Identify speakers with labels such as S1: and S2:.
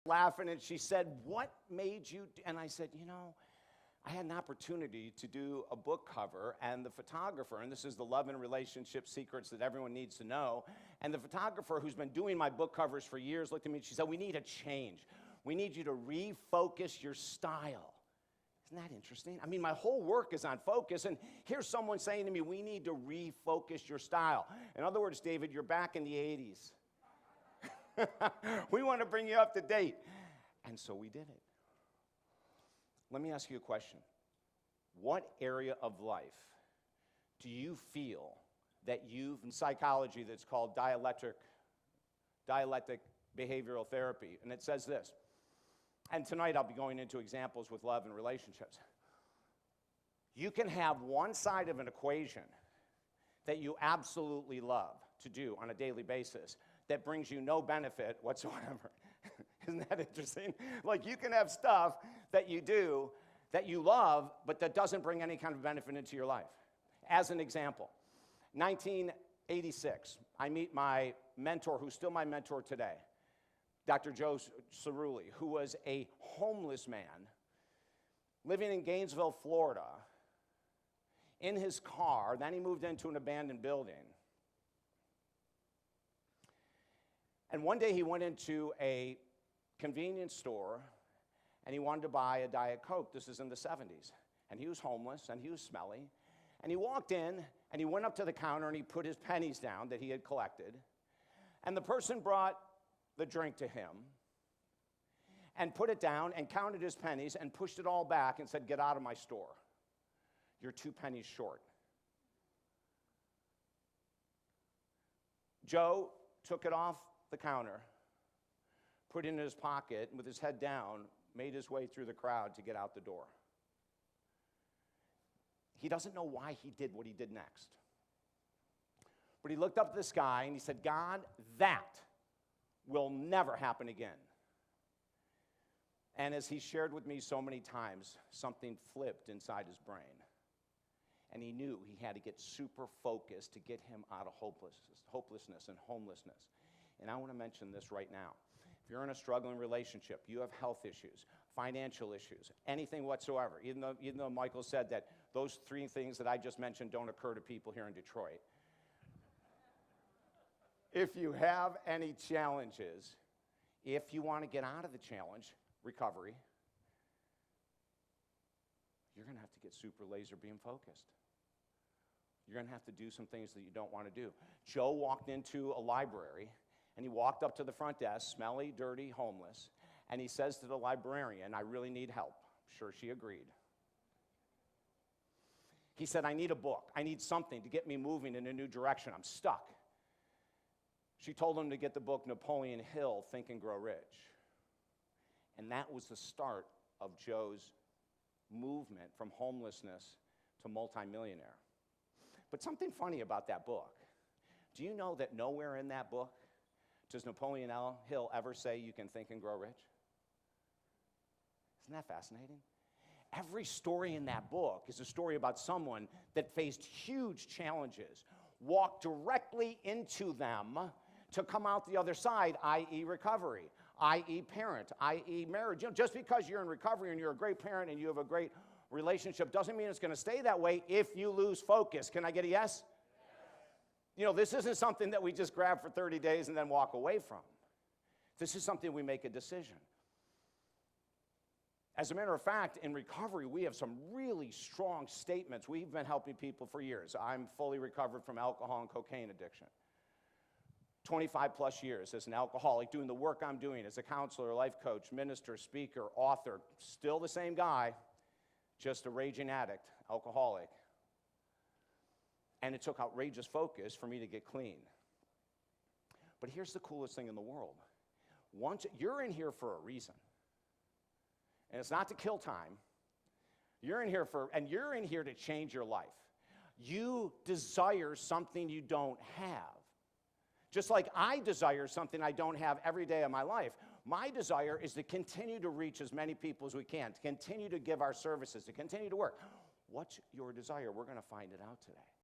S1: laughing, and she said, "What made you?" And I said, I had an opportunity to do a book cover, and the photographer, and this is the love and relationship secrets that everyone needs to know, and the photographer who's been doing my book covers for years looked at me and she said, "We need a change. We need you to refocus your style." Isn't that interesting? I mean, my whole work is on focus, and here's someone saying to me, "We need to refocus your style." In other words, David, you're back in the 80s. We want to bring you up to date. And so we did it. Let me ask you a question. What area of life do you feel that in psychology that's called dialectic behavioral therapy, and it says this, and tonight I'll be going into examples with love and relationships. You can have one side of an equation that you absolutely love to do on a daily basis that brings you no benefit whatsoever. Isn't that interesting? Like, you can have stuff that you do that you love, but that doesn't bring any kind of benefit into your life. As an example, 1986, I meet my mentor, who's still my mentor today, Dr. Joe Cerulli, who was a homeless man living in Gainesville, Florida, in his car. Then he moved into an abandoned building. And one day he went into a convenience store and he wanted to buy a Diet Coke. This is in the 70s. And he was homeless and he was smelly. And he walked in and he went up to the counter and he put his pennies down that he had collected. And the person brought the drink to him and put it down and counted his pennies and pushed it all back and said, "Get out of my store. You're 2 pennies short." Joe took it off the counter, put it in his pocket, and with his head down, made his way through the crowd to get out the door. He doesn't know why he did what he did next. But he looked up at the sky and he said, "God, that will never happen again." And as he shared with me so many times, something flipped inside his brain. And he knew he had to get super focused to get him out of hopelessness and homelessness. And I want to mention this right now. If you're in a struggling relationship, you have health issues, financial issues, anything whatsoever, even though Michael said that those 3 things that I just mentioned don't occur to people here in Detroit. If you have any challenges, if you want to get out of the challenge, recovery, you're going to have to get super laser beam focused. You're going to have to do some things that you don't want to do. Joe walked into a library, and he walked up to the front desk, smelly, dirty, homeless, and he says to the librarian, "I really need help." I'm sure she agreed. He said, "I need a book. I need something to get me moving in a new direction. I'm stuck." She told him to get the book Napoleon Hill, Think and Grow Rich. And that was the start of Joe's movement from homelessness to multimillionaire. But something funny about that book. Do you know that nowhere in that book does Napoleon Hill ever say you can think and grow rich? Isn't that fascinating? Every story in that book is a story about someone that faced huge challenges, walked directly into them to come out the other side, i.e. recovery, i.e. parent, i.e. marriage. Just because you're in recovery and you're a great parent and you have a great relationship doesn't mean it's going to stay that way if you lose focus. Can I get a yes? This isn't something that we just grab for 30 days and then walk away from. This is something we make a decision. As a matter of fact, in recovery, we have some really strong statements. We've been helping people for years. I'm fully recovered from alcohol and cocaine addiction. 25 plus years as an alcoholic, doing the work I'm doing as a counselor, life coach, minister, speaker, author, still the same guy, just a raging addict, alcoholic. And it took outrageous focus for me to get clean. But here's the coolest thing in the world. Once you're in here for a reason. And it's not to kill time. You're in here to change your life. You desire something you don't have. Just like I desire something I don't have every day of my life. My desire is to continue to reach as many people as we can, to continue to give our services, to continue to work. What's your desire? We're going to find it out today.